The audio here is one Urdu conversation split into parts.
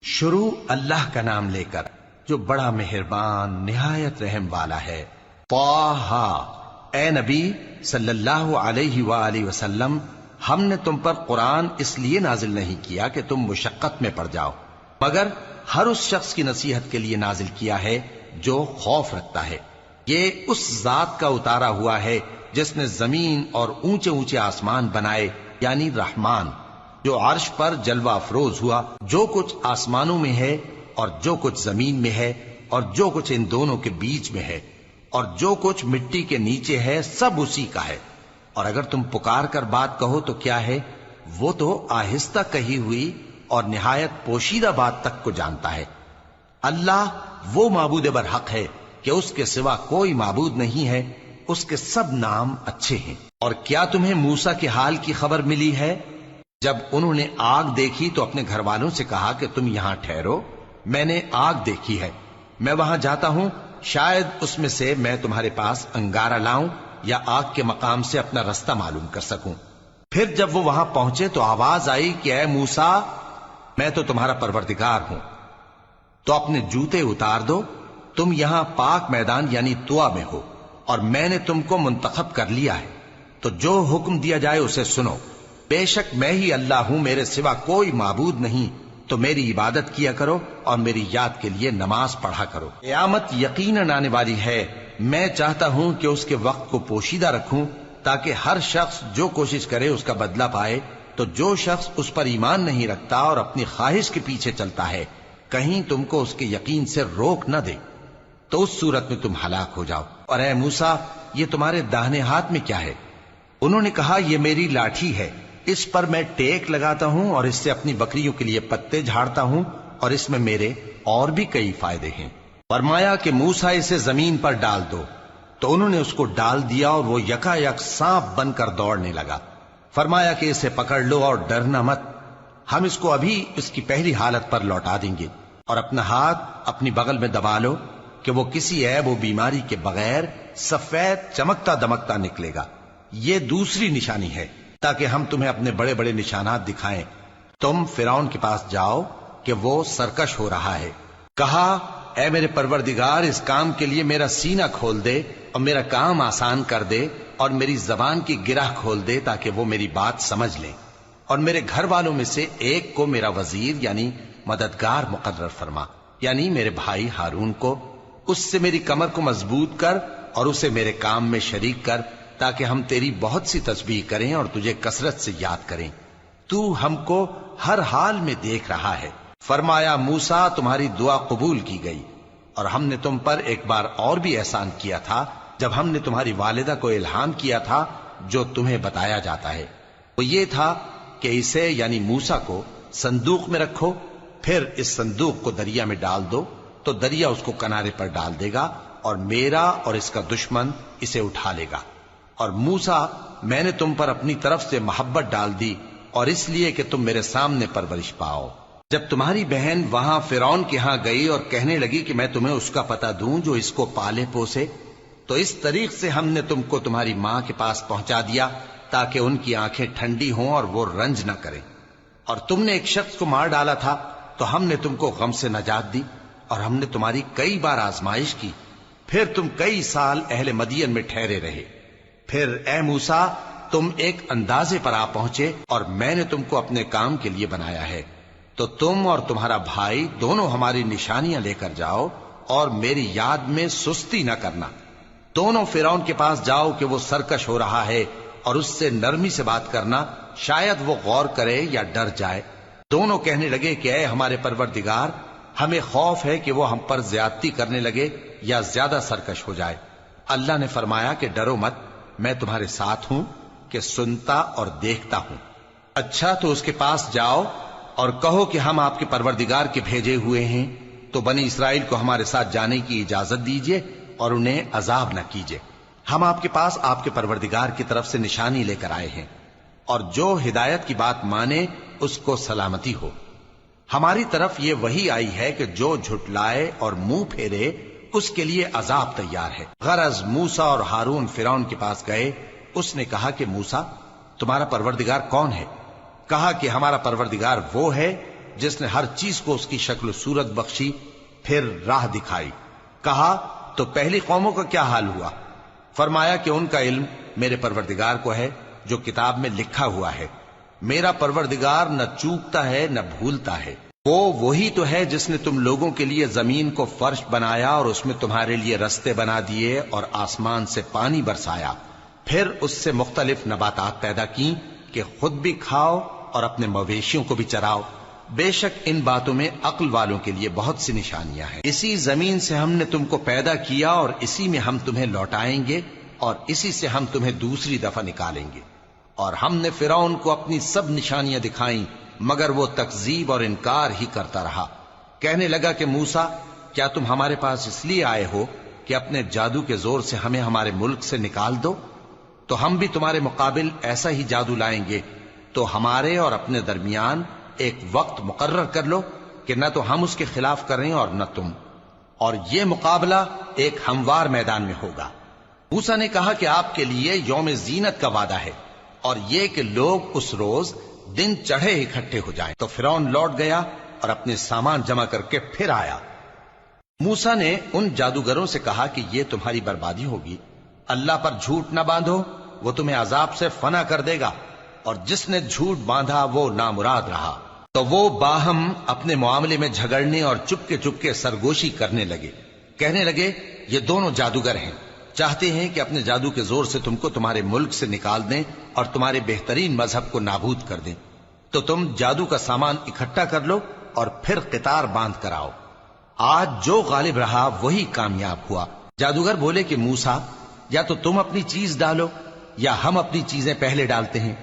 شروع اللہ کا نام لے کر جو بڑا مہربان نہایت رحم والا ہے۔ طٰہٰ، اے نبی صلی اللہ علیہ وآلہ وسلم، ہم نے تم پر قرآن اس لیے نازل نہیں کیا کہ تم مشقت میں پڑ جاؤ، مگر ہر اس شخص کی نصیحت کے لیے نازل کیا ہے جو خوف رکھتا ہے۔ یہ اس ذات کا اتارا ہوا ہے جس نے زمین اور اونچے اونچے آسمان بنائے، یعنی رحمان، جو عرش پر جلوہ افروز ہوا۔ جو کچھ آسمانوں میں ہے اور جو کچھ زمین میں ہے اور جو کچھ ان دونوں کے بیچ میں ہے اور جو کچھ مٹی کے نیچے ہے، سب اسی کا ہے۔ اور اگر تم پکار کر بات کہو تو کیا ہے، وہ تو آہستہ کہی ہوئی اور نہایت پوشیدہ بات تک کو جانتا ہے۔ اللہ وہ معبود برحق ہے کہ اس کے سوا کوئی معبود نہیں ہے، اس کے سب نام اچھے ہیں۔ اور کیا تمہیں موسیٰ کے حال کی خبر ملی ہے؟ جب انہوں نے آگ دیکھی تو اپنے گھر والوں سے کہا کہ تم یہاں ٹھہرو، میں نے آگ دیکھی ہے، میں وہاں جاتا ہوں، شاید اس میں سے میں تمہارے پاس انگارہ لاؤں یا آگ کے مقام سے اپنا رستہ معلوم کر سکوں۔ پھر جب وہ وہاں پہنچے تو آواز آئی کہ اے موسیٰ، میں تو تمہارا پروردگار ہوں، تو اپنے جوتے اتار دو، تم یہاں پاک میدان یعنی طویٰ میں ہو، اور میں نے تم کو منتخب کر لیا ہے، تو جو حکم دیا جائے اسے سنو۔ بے شک میں ہی اللہ ہوں، میرے سوا کوئی معبود نہیں، تو میری عبادت کیا کرو اور میری یاد کے لیے نماز پڑھا کرو۔ قیامت یقیناً آنے والی ہے، میں چاہتا ہوں کہ اس کے وقت کو پوشیدہ رکھوں تاکہ ہر شخص جو کوشش کرے اس کا بدلہ پائے۔ تو جو شخص اس پر ایمان نہیں رکھتا اور اپنی خواہش کے پیچھے چلتا ہے، کہیں تم کو اس کے یقین سے روک نہ دے، تو اس صورت میں تم ہلاک ہو جاؤ۔ اور اے موسیٰ، یہ تمہارے داہنے ہاتھ میں کیا ہے؟ انہوں نے کہا، یہ میری لاٹھی ہے، اس پر میں ٹیک لگاتا ہوں اور اس سے اپنی بکریوں کے لیے پتے جھاڑتا ہوں، اور اس میں میرے اور بھی کئی فائدے ہیں۔ فرمایا کہ موسیٰ اسے زمین پر ڈال دو، تو انہوں نے اس کو ڈال دیا اور وہ یکا یک سانپ بن کر دوڑنے لگا۔ فرمایا کہ اسے پکڑ لو اور ڈرنا مت، ہم اس کو ابھی اس کی پہلی حالت پر لوٹا دیں گے، اور اپنا ہاتھ اپنی بغل میں دبا لو کہ وہ کسی عیب و بیماری کے بغیر سفید چمکتا دمکتا نکلے گا۔ یہ دوسری نشانی ہے تاکہ ہم تمہیں اپنے بڑے بڑے نشانات دکھائیں۔ تم فرعون کے پاس جاؤ کہ وہ سرکش ہو رہا ہے۔ کہا، اے میرے پروردگار، اس کام کے لیے میرا سینہ کھول دے اور میرا کام آسان کر دے، اور میری زبان کی گرہ کھول دے تاکہ وہ میری بات سمجھ لیں، اور میرے گھر والوں میں سے ایک کو میرا وزیر یعنی مددگار مقرر فرما، یعنی میرے بھائی ہارون کو۔ اس سے میری کمر کو مضبوط کر اور اسے میرے کام میں شریک کر، تاکہ ہم تیری بہت سی تسبیح کریں اور تجھے کثرت سے یاد کریں۔ تو ہم کو ہر حال میں دیکھ رہا ہے۔ فرمایا، موسیٰ، تمہاری دعا قبول کی گئی، اور ہم نے تم پر ایک بار اور بھی احسان کیا تھا جب ہم نے تمہاری والدہ کو الہام کیا تھا جو تمہیں بتایا جاتا ہے۔ وہ یہ تھا کہ اسے یعنی موسیٰ کو صندوق میں رکھو، پھر اس صندوق کو دریا میں ڈال دو، تو دریا اس کو کنارے پر ڈال دے گا، اور میرا اور اس کا دشمن اسے اٹھا لے گا۔ اور موسیٰ، میں نے تم پر اپنی طرف سے محبت ڈال دی، اور اس لیے کہ تم میرے سامنے پرورش پاؤ۔ جب تمہاری بہن وہاں فرعون کے ہاں گئی اور کہنے لگی کہ میں تمہیں اس کا پتہ دوں جو اس کو پالے پوسے، تو اس طریق سے ہم نے تم کو تمہاری ماں کے پاس پہنچا دیا تاکہ ان کی آنکھیں ٹھنڈی ہوں اور وہ رنج نہ کریں۔ اور تم نے ایک شخص کو مار ڈالا تھا تو ہم نے تم کو غم سے نجات دی، اور ہم نے تمہاری کئی بار آزمائش کی، پھر تم کئی سال اہل مدین میں ٹھہرے رہے۔ پھر اے موسیٰ، تم ایک اندازے پر آ پہنچے اور میں نے تم کو اپنے کام کے لیے بنایا ہے، تو تم اور تمہارا بھائی دونوں ہماری نشانیاں لے کر جاؤ اور میری یاد میں سستی نہ کرنا۔ دونوں فرعون کے پاس جاؤ کہ وہ سرکش ہو رہا ہے، اور اس سے نرمی سے بات کرنا، شاید وہ غور کرے یا ڈر جائے۔ دونوں کہنے لگے کہ اے ہمارے پروردگار، ہمیں خوف ہے کہ وہ ہم پر زیادتی کرنے لگے یا زیادہ سرکش ہو جائے۔ اللہ نے فرمایا کہ ڈرو مت، میں تمہارے ساتھ ہوں کہ سنتا اور دیکھتا ہوں۔ اچھا، تو اس کے پاس جاؤ اور کہو کہ ہم آپ کے پروردگار کے بھیجے ہوئے ہیں، تو بنی اسرائیل کو ہمارے ساتھ جانے کی اجازت دیجیے اور انہیں عذاب نہ کیجیے۔ ہم آپ کے پاس آپ کے پروردگار کی طرف سے نشانی لے کر آئے ہیں، اور جو ہدایت کی بات مانے اس کو سلامتی ہو۔ ہماری طرف یہ وحی آئی ہے کہ جو جھٹلائے اور منہ پھیرے اس کے لیے عذاب تیار ہے۔ غرض موسیٰ اور ہارون فرعون کے پاس گئے، اس نے کہا کہ موسیٰ، تمہارا پروردگار کون ہے؟ کہا کہ ہمارا پروردگار وہ ہے جس نے ہر چیز کو اس کی شکل و صورت بخشی، پھر راہ دکھائی۔ کہا تو پہلی قوموں کا کیا حال ہوا؟ فرمایا کہ ان کا علم میرے پروردگار کو ہے جو کتاب میں لکھا ہوا ہے۔ میرا پروردگار نہ چوکتا ہے نہ بھولتا ہے۔ وہ وہی تو ہے جس نے تم لوگوں کے لیے زمین کو فرش بنایا اور اس میں تمہارے لیے رستے بنا دیے اور آسمان سے پانی برسایا، پھر اس سے مختلف نباتات پیدا کی کہ خود بھی کھاؤ اور اپنے مویشیوں کو بھی چراؤ۔ بے شک ان باتوں میں عقل والوں کے لیے بہت سی نشانیاں ہیں۔ اسی زمین سے ہم نے تم کو پیدا کیا اور اسی میں ہم تمہیں لوٹائیں گے اور اسی سے ہم تمہیں دوسری دفعہ نکالیں گے۔ اور ہم نے فرعون کو اپنی سب نشانیاں دکھائیں، مگر وہ تکذیب اور انکار ہی کرتا رہا۔ کہنے لگا کہ موسیٰ، کیا تم ہمارے پاس اس لیے آئے ہو کہ اپنے جادو کے زور سے ہمیں ہمارے ملک سے نکال دو؟ تو ہم بھی تمہارے مقابل ایسا ہی جادو لائیں گے، تو ہمارے اور اپنے درمیان ایک وقت مقرر کر لو کہ نہ تو ہم اس کے خلاف کریں اور نہ تم، اور یہ مقابلہ ایک ہموار میدان میں ہوگا۔ موسیٰ نے کہا کہ آپ کے لیے یوم زینت کا وعدہ ہے، اور یہ کہ لوگ اس روز دن چڑھے اکٹھے ہو جائیں۔ تو فرعون لوٹ گیا اور اپنے سامان جمع کر کے پھر آیا۔ موسیٰ نے ان جادوگروں سے کہا کہ یہ تمہاری بربادی ہوگی، اللہ پر جھوٹ نہ باندھو، وہ تمہیں عذاب سے فنا کر دے گا، اور جس نے جھوٹ باندھا وہ نامراد رہا۔ تو وہ باہم اپنے معاملے میں جھگڑنے اور چپکے سرگوشی کرنے لگے۔ کہنے لگے یہ دونوں جادوگر ہیں، چاہتے ہیں کہ اپنے جادو کے زور سے تم کو تمہارے ملک سے نکال دیں اور تمہارے بہترین مذہب کو نابود کر دیں۔ تو تم جادو کا سامان اکٹھا کر لو اور پھر قطار باندھ کر آؤ۔ آج جو غالب رہا وہی کامیاب ہوا۔ جادوگر بولے کہ موسیٰ، یا تو تم اپنی چیز ڈالو یا ہم اپنی چیزیں پہلے ڈالتے ہیں۔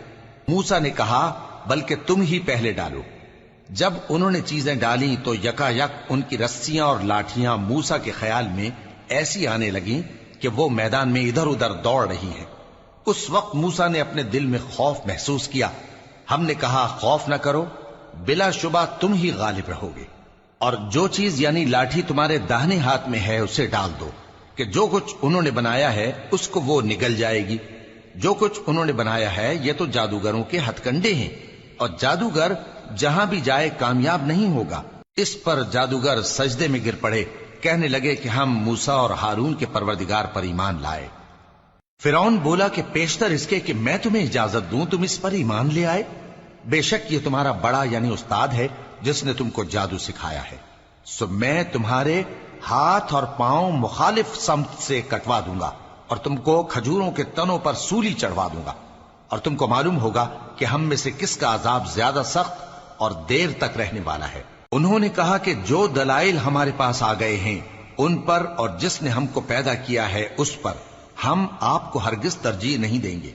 موسیٰ نے کہا بلکہ تم ہی پہلے ڈالو۔ جب انہوں نے چیزیں ڈالیں تو یکا یک ان کی رسیاں اور لاٹھیاں موسیٰ کے خیال میں ایسی آنے لگیں کہ وہ میدان میں ادھر ادھر دوڑ رہی ہیں۔ اس وقت موسیٰ نے اپنے دل میں خوف محسوس کیا۔ ہم نے کہا خوف نہ کرو، بلا شبہ تم ہی غالب رہو گے، اور جو چیز یعنی لاٹھی تمہارے داہنے ہاتھ میں ہے اسے ڈال دو کہ جو کچھ انہوں نے بنایا ہے اس کو وہ نگل جائے گی۔ جو کچھ انہوں نے بنایا ہے یہ تو جادوگروں کے ہتھ کنڈے ہیں، اور جادوگر جہاں بھی جائے کامیاب نہیں ہوگا۔ اس پر جادوگر سجدے میں گر پڑے، کہنے لگے کہ ہم موسیٰ اور ہارون کے پروردگار پر ایمان لائے۔ فرعون بولا کہ پیشتر اس کے کہ میں تمہیں اجازت دوں تم اس پر ایمان لے آئے؟ بے شک یہ تمہارا بڑا یعنی استاد ہے جس نے تم کو جادو سکھایا ہے، سو میں تمہارے ہاتھ اور پاؤں مخالف سمت سے کٹوا دوں گا اور تم کو کھجوروں کے تنوں پر سولی چڑھوا دوں گا، اور تم کو معلوم ہوگا کہ ہم میں سے کس کا عذاب زیادہ سخت اور دیر تک رہنے والا ہے۔ انہوں نے کہا کہ جو دلائل ہمارے پاس آ گئے ہیں ان پر اور جس نے ہم کو پیدا کیا ہے اس پر ہم آپ کو ہرگز ترجیح نہیں دیں گے،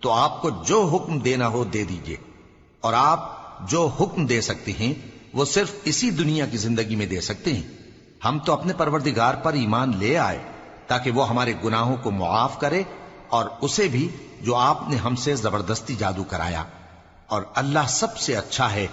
تو آپ کو جو حکم دینا ہو دے دیجئے، اور آپ جو حکم دے سکتے ہیں وہ صرف اسی دنیا کی زندگی میں دے سکتے ہیں۔ ہم تو اپنے پروردگار پر ایمان لے آئے تاکہ وہ ہمارے گناہوں کو معاف کرے، اور اسے بھی جو آپ نے ہم سے زبردستی جادو کرایا، اور اللہ سب سے اچھا ہے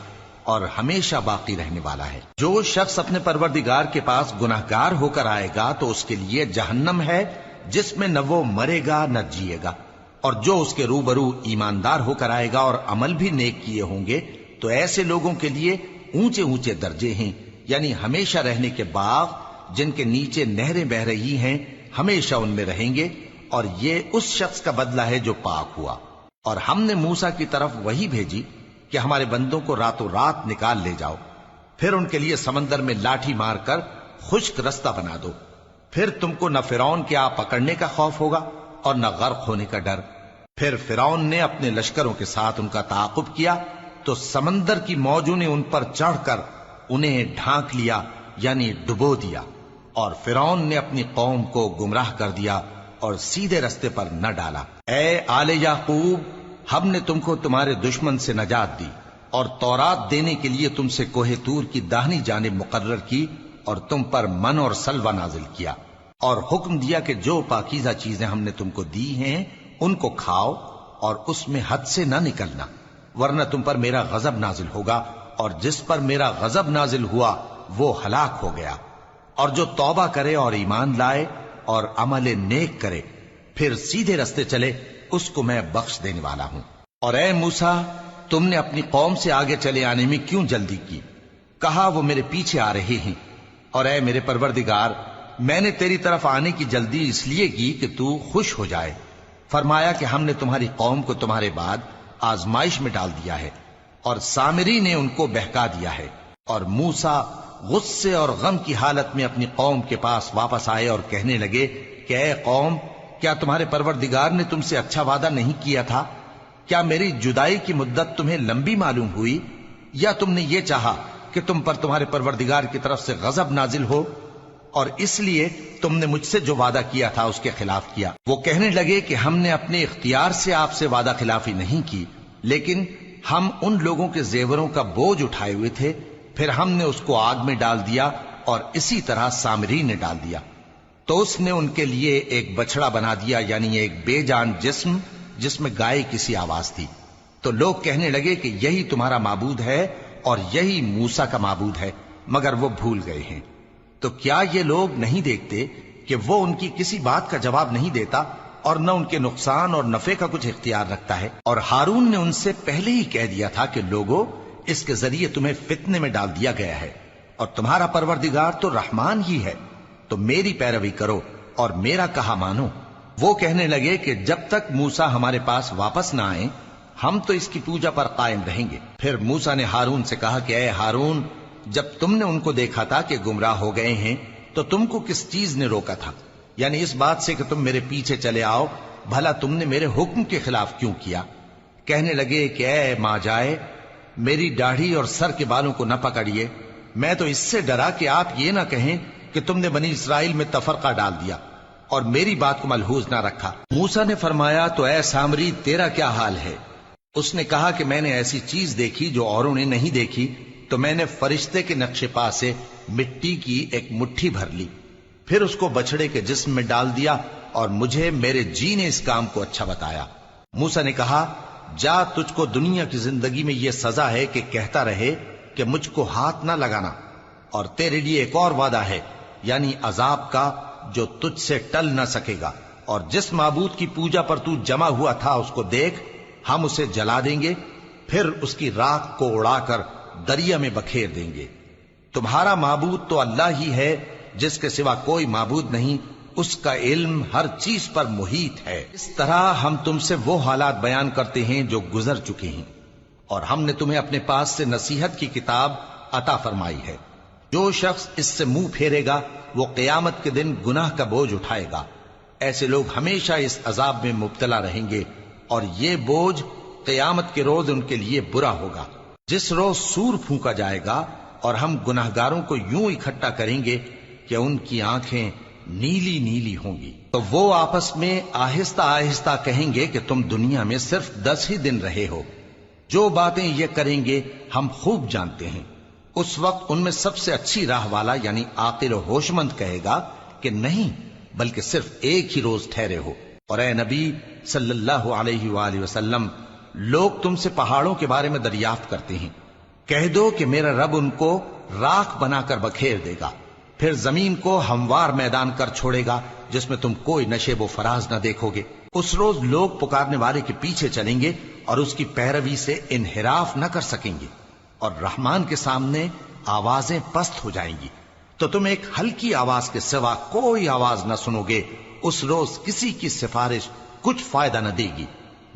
اور ہمیشہ باقی رہنے والا ہے۔ جو شخص اپنے پروردگار کے پاس گناہگار ہو کر آئے گا تو اس کے لیے جہنم ہے جس میں نہ وہ مرے گا نہ جیے گا، اور جو اس کے روبرو ایماندار ہو کر آئے گا اور عمل بھی نیک کیے ہوں گے تو ایسے لوگوں کے لیے اونچے اونچے درجے ہیں، یعنی ہمیشہ رہنے کے باغ جن کے نیچے نہریں بہ رہی ہیں، ہمیشہ ان میں رہیں گے، اور یہ اس شخص کا بدلہ ہے جو پاک ہوا۔ اور ہم نے موسیٰ کی طرف وہی بھیجی کہ ہمارے بندوں کو راتوں رات نکال لے جاؤ، پھر ان کے لیے سمندر میں لاٹھی مار کر خشک رستہ بنا دو، پھر تم کو نہ فرعون کے آ پکڑنے کا خوف ہوگا اور نہ غرق ہونے کا ڈر۔ پھر فرعون نے اپنے لشکروں کے ساتھ ان کا تعاقب کیا تو سمندر کی موجوں نے ان پر چڑھ کر انہیں ڈھانک لیا یعنی ڈبو دیا، اور فرعون نے اپنی قوم کو گمراہ کر دیا اور سیدھے رستے پر نہ ڈالا۔ اے آل یعقوب، ہم نے تم کو تمہارے دشمن سے نجات دی اور تورات دینے کے لیے تم سے کوہ طور کی داہنی جانب مقرر کی، اور تم پر من اور سلوہ نازل کیا، اور حکم دیا کہ جو پاکیزہ چیزیں ہم نے تم کو دی ہیں ان کو کھاؤ اور اس میں حد سے نہ نکلنا، ورنہ تم پر میرا غضب نازل ہوگا، اور جس پر میرا غضب نازل ہوا وہ ہلاک ہو گیا۔ اور جو توبہ کرے اور ایمان لائے اور عمل نیک کرے پھر سیدھے رستے چلے اس کو میں بخش دینے والا ہوں۔ اور اے موسیٰ، تم نے اپنی قوم سے آگے چلے آنے میں کیوں جلدی کی؟ کہا وہ میرے پیچھے آ رہے ہیں، اور اے میرے پروردگار میں نے تیری طرف آنے کی جلدی اس لیے کی کہ تو خوش ہو جائے۔ فرمایا کہ ہم نے تمہاری قوم کو تمہارے بعد آزمائش میں ڈال دیا ہے، اور سامری نے ان کو بہکا دیا ہے۔ اور موسیٰ غصے اور غم کی حالت میں اپنی قوم کے پاس واپس آئے اور کہنے لگے کہ اے قوم، کیا تمہارے پروردگار نے تم سے اچھا وعدہ نہیں کیا تھا؟ کیا میری جدائی کی مدت تمہیں لمبی معلوم ہوئی، یا تم نے یہ چاہا کہ تم پر تمہارے پروردگار کی طرف سے غضب نازل ہو، اور اس لیے تم نے مجھ سے جو وعدہ کیا تھا اس کے خلاف کیا؟ وہ کہنے لگے کہ ہم نے اپنے اختیار سے آپ سے وعدہ خلافی نہیں کی، لیکن ہم ان لوگوں کے زیوروں کا بوجھ اٹھائے ہوئے تھے، پھر ہم نے اس کو آگ میں ڈال دیا، اور اسی طرح سامری نے ڈال دیا۔ تو اس نے ان کے لیے ایک بچڑا بنا دیا، یعنی ایک بے جان جسم جس میں گائے کسی آواز تھی۔ تو لوگ کہنے لگے کہ یہی تمہارا معبود ہے اور یہی موسیٰ کا معبود ہے، مگر وہ بھول گئے ہیں۔ تو کیا یہ لوگ نہیں دیکھتے کہ وہ ان کی کسی بات کا جواب نہیں دیتا، اور نہ ان کے نقصان اور نفع کا کچھ اختیار رکھتا ہے؟ اور ہارون نے ان سے پہلے ہی کہہ دیا تھا کہ لوگوں، اس کے ذریعے تمہیں فتنے میں ڈال دیا گیا ہے، اور تمہارا پروردگار تو رحمان ہی ہے، تو میری پیروی کرو اور میرا کہا مانو۔ وہ کہنے لگے کہ جب تک موسیٰ ہمارے پاس واپس نہ آئیں ہم تو اس کی پوجا پر قائم رہیں گے۔ پھر موسیٰ نے ہارون سے کہا کہ اے ہارون، جب تم نے ان کو دیکھا تھا کہ گمراہ ہو گئے ہیں تو تم کو کس چیز نے روکا تھا؟ یعنی اس بات سے کہ تم میرے پیچھے چلے آؤ، بھلا تم نے میرے حکم کے خلاف کیوں کیا؟ کہنے لگے کہ اے ماں جائے، میری داڑھی اور سر کے بالوں کو نہ پکڑیے، میں تو اس سے ڈرا کہ آپ یہ نہ کہیں کہ تم نے بنی اسرائیل میں تفرقہ ڈال دیا اور میری بات کو ملحوظ نہ رکھا۔ موسیٰ نے فرمایا تو اے سامری تیرا کیا حال ہے؟ اس نے کہا کہ میں نے ایسی چیز دیکھی جو اوروں نے نہیں دیکھی، تو میں نے فرشتے کے نقش پا سے مٹی کی ایک مٹھی بھر لی، پھر اس کو بچڑے کے جسم میں ڈال دیا، اور مجھے میرے جی نے اس کام کو اچھا بتایا۔ موسیٰ نے کہا جا، تجھ کو دنیا کی زندگی میں یہ سزا ہے کہ کہتا رہے کہ مجھ کو ہاتھ نہ لگانا، اور تیرے لیے ایک اور وعدہ ہے، یعنی عذاب کا جو تجھ سے ٹل نہ سکے گا، اور جس معبود کی پوجا پر تو جمع ہوا تھا اس کو دیکھ، ہم اسے جلا دیں گے، پھر اس کی راکھ کو اڑا کر دریا میں بکھیر دیں گے۔ تمہارا معبود تو اللہ ہی ہے، جس کے سوا کوئی معبود نہیں، اس کا علم ہر چیز پر محیط ہے۔ اس طرح ہم تم سے وہ حالات بیان کرتے ہیں جو گزر چکے ہیں، اور ہم نے تمہیں اپنے پاس سے نصیحت کی کتاب عطا فرمائی ہے۔ جو شخص اس سے منہ پھیرے گا وہ قیامت کے دن گناہ کا بوجھ اٹھائے گا۔ ایسے لوگ ہمیشہ اس عذاب میں مبتلا رہیں گے، اور یہ بوجھ قیامت کے روز ان کے لیے برا ہوگا، جس روز سور پھونکا جائے گا، اور ہم گناہگاروں کو یوں اکٹھا کریں گے کہ ان کی آنکھیں نیلی نیلی ہوں گی۔ تو وہ آپس میں آہستہ آہستہ کہیں گے کہ تم دنیا میں صرف 10 ہی دن رہے ہو، جو باتیں یہ کریں گے ہم خوب جانتے ہیں۔ اس وقت ان میں سب سے اچھی راہ والا یعنی عاقل و ہوش مند کہے گا کہ نہیں، بلکہ صرف ایک ہی روز ٹھہرے ہو۔ اور اے نبی صلی اللہ علیہ وآلہ وسلم، لوگ تم سے پہاڑوں کے بارے میں دریافت کرتے ہیں، کہہ دو کہ میرا رب ان کو راکھ بنا کر بکھیر دے گا، پھر زمین کو ہموار میدان کر چھوڑے گا جس میں تم کوئی نشیب و فراز نہ دیکھو گے۔ اس روز لوگ پکارنے والے کے پیچھے چلیں گے اور اس کی پیروی سے انحراف نہ کر سکیں گے، اور رحمان کے سامنے آوازیں پست ہو جائیں گی، تو تم ایک ہلکی آواز کے سوا کوئی آواز نہ سنو گے۔ اس روز کسی کی سفارش کچھ فائدہ نہ دے گی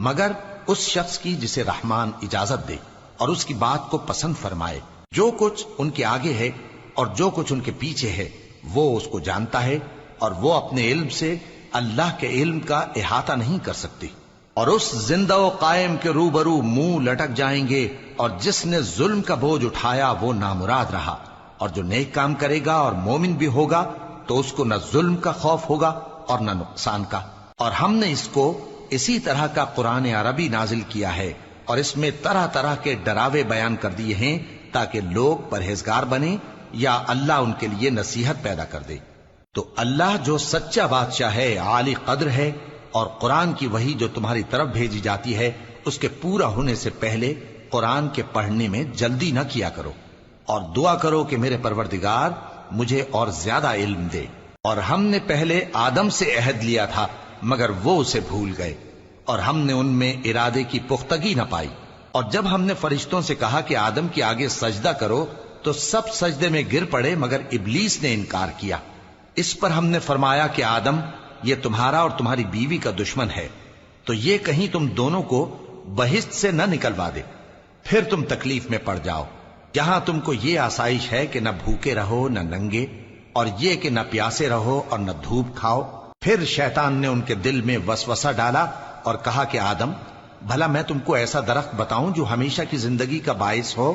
مگر اس شخص کی جسے رحمان اجازت دے اور اس کی بات کو پسند فرمائے۔ جو کچھ ان کے آگے ہے اور جو کچھ ان کے پیچھے ہے وہ اس کو جانتا ہے، اور وہ اپنے علم سے اللہ کے علم کا احاطہ نہیں کر سکتی۔ اور اس زندہ و قائم کے روبرو منہ لٹک جائیں گے، اور جس نے ظلم کا بوجھ اٹھایا وہ نامراد رہا، اور جو نیک کام کرے گا اور مومن بھی ہوگا تو اس کو نہ ظلم کا خوف ہوگا اور نہ نقصان کا۔ اور ہم نے اس کو اسی طرح کا قرآن عربی نازل کیا ہے، اور اس میں طرح طرح کے ڈراوے بیان کر دیے ہیں تاکہ لوگ پرہیزگار بنیں یا اللہ ان کے لیے نصیحت پیدا کر دے۔ تو اللہ جو سچا بادشاہ ہے، عالی قدر ہے، اور قرآن کی وحی جو تمہاری طرف بھیجی جاتی ہے اس کے پورا ہونے سے پہلے قرآن کے پڑھنے میں جلدی نہ کیا کرو، اور دعا کرو کہ میرے پروردگار مجھے اور زیادہ علم دے۔ اور ہم نے پہلے آدم سے عہد لیا تھا مگر وہ اسے بھول گئے، اور ہم نے ان میں ارادے کی پختگی نہ پائی۔ اور جب ہم نے فرشتوں سے کہا کہ آدم کے آگے سجدہ کرو تو تو سب سجدے میں گر پڑے مگر ابلیس نے انکار کیا۔ اس پر ہم نے فرمایا کہ آدم، یہ تمہارا اور تمہاری بیوی کا دشمن ہے، تو یہ کہیں تم دونوں کو بہشت سے نہ نکلوا دے، پھر تم تکلیف میں پڑ جاؤ۔ یہاں تم کو یہ آسائش ہے کہ نہ بھوکے رہو نہ ننگے، اور یہ کہ نہ پیاسے رہو اور نہ دھوپ کھاؤ۔ پھر شیطان نے ان کے دل میں وسوسہ ڈالا اور کہا کہ آدم، بھلا میں تم کو ایسا درخت بتاؤں جو ہمیشہ کی زندگی کا باعث ہو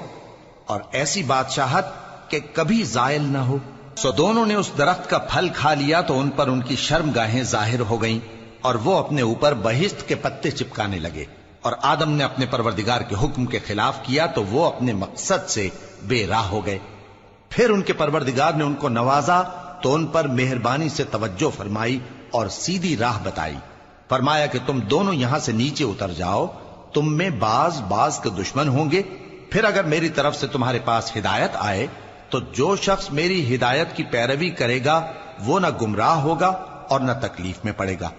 اور ایسی بادشاہت کہ کبھی زائل نہ ہو؟ سو دونوں نے اس درخت کا پھل کھا لیا تو ان پر ان کی شرم گاہیں ظاہر ہو گئیں اور وہ اپنے اوپر بہشت کے پتے چپکانے لگے، اور آدم نے اپنے پروردگار کے حکم کے خلاف کیا تو وہ اپنے مقصد سے بے راہ ہو گئے۔ پھر ان کے پروردگار نے ان کو نوازا تو ان پر مہربانی سے توجہ فرمائی اور سیدھی راہ بتائی۔ فرمایا کہ تم دونوں یہاں سے نیچے اتر جاؤ، تم میں بعض کے دشمن ہوں گے، پھر اگر میری طرف سے تمہارے پاس ہدایت آئے تو جو شخص میری ہدایت کی پیروی کرے گا وہ نہ گمراہ ہوگا اور نہ تکلیف میں پڑے گا،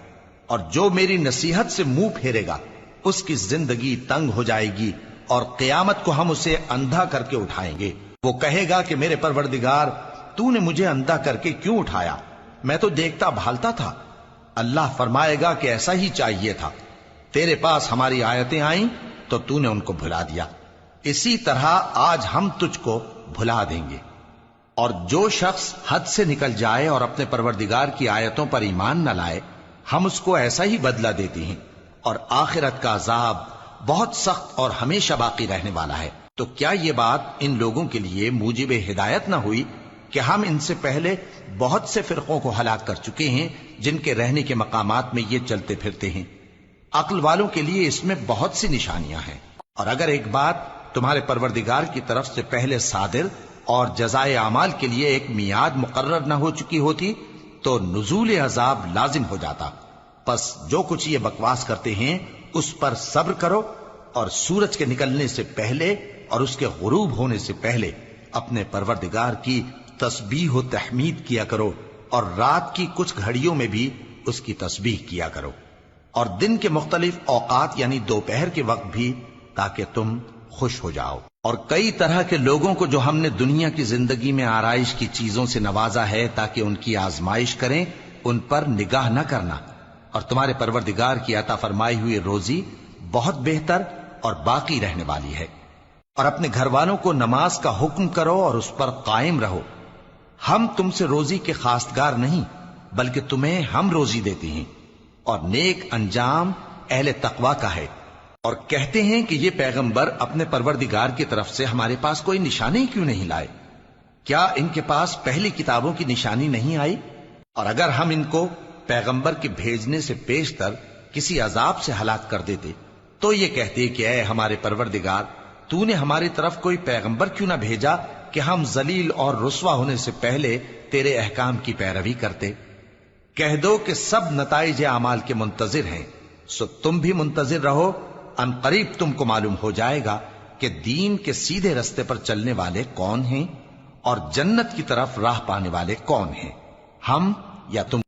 اور جو میری نصیحت سے منہ پھیرے گا اس کی زندگی تنگ ہو جائے گی، اور قیامت کو ہم اسے اندھا کر کے اٹھائیں گے۔ وہ کہے گا کہ میرے پروردگار، تو نے مجھے اندھا کر کے کیوں اٹھایا؟ میں تو دیکھتا بھالتا تھا۔ اللہ فرمائے گا کہ ایسا ہی چاہیے تھا، تیرے پاس ہماری آیتیں آئیں تو تو نے ان کو بھلا دیا، اسی طرح آج ہم تجھ کو بھلا دیں گے۔ اور جو شخص حد سے نکل جائے اور اپنے پروردگار کی آیتوں پر ایمان نہ لائے، ہم اس کو ایسا ہی بدلہ دیتے ہیں، اور آخرت کا عذاب بہت سخت اور ہمیشہ باقی رہنے والا ہے۔ تو کیا یہ بات ان لوگوں کے لیے موجب ہدایت نہ ہوئی کہ ہم ان سے پہلے بہت سے فرقوں کو ہلاک کر چکے ہیں جن کے رہنے کے مقامات میں یہ چلتے پھرتے ہیں؟ عقل والوں کے لیے اس میں بہت سی نشانیاں ہیں۔ اور اگر ایک بات تمہارے پروردگار کی طرف سے پہلے صادر اور جزائے اعمال کے لیے ایک میعاد مقرر نہ ہو چکی ہوتی تو نزول عذاب لازم ہو جاتا۔ پس جو کچھ یہ بکواس کرتے ہیں اس پر صبر کرو، اور سورج کے نکلنے سے پہلے اور اس کے غروب ہونے سے پہلے اپنے پروردگار کی تسبیح و تحمید کیا کرو، اور رات کی کچھ گھڑیوں میں بھی اس کی تسبیح کیا کرو، اور دن کے مختلف اوقات یعنی دوپہر کے وقت بھی، تاکہ تم خوش ہو جاؤ۔ اور کئی طرح کے لوگوں کو جو ہم نے دنیا کی زندگی میں آرائش کی چیزوں سے نوازا ہے تاکہ ان کی آزمائش کریں، ان پر نگاہ نہ کرنا، اور تمہارے پروردگار کی عطا فرمائی ہوئی روزی بہت بہتر اور باقی رہنے والی ہے۔ اور اپنے گھر والوں کو نماز کا حکم کرو اور اس پر قائم رہو۔ ہم تم سے روزی کے خواستگار نہیں، بلکہ تمہیں ہم روزی دیتے ہیں، اور نیک انجام اہل تقوی کا ہے۔ اور کہتے ہیں کہ یہ پیغمبر اپنے پروردگار کی طرف سے ہمارے پاس کوئی نشانی کیوں نہیں لائے؟ کیا ان کے پاس پہلی کتابوں کی نشانی نہیں آئی؟ اور اگر ہم ان کو پیغمبر کے بھیجنے سے پیشتر کسی عذاب سے ہلاک کر دیتے تو یہ کہتے کہ اے ہمارے پروردگار، تو نے ہماری طرف کوئی پیغمبر کیوں نہ بھیجا کہ ہم ذلیل اور رسوا ہونے سے پہلے تیرے احکام کی پیروی کرتے۔ کہہ دو کہ سب نتائج اعمال کے منتظر ہیں، سو تم بھی منتظر رہو، ان قریب تم کو معلوم ہو جائے گا کہ دین کے سیدھے رستے پر چلنے والے کون ہیں اور جنت کی طرف راہ پانے والے کون ہیں، ہم یا تم۔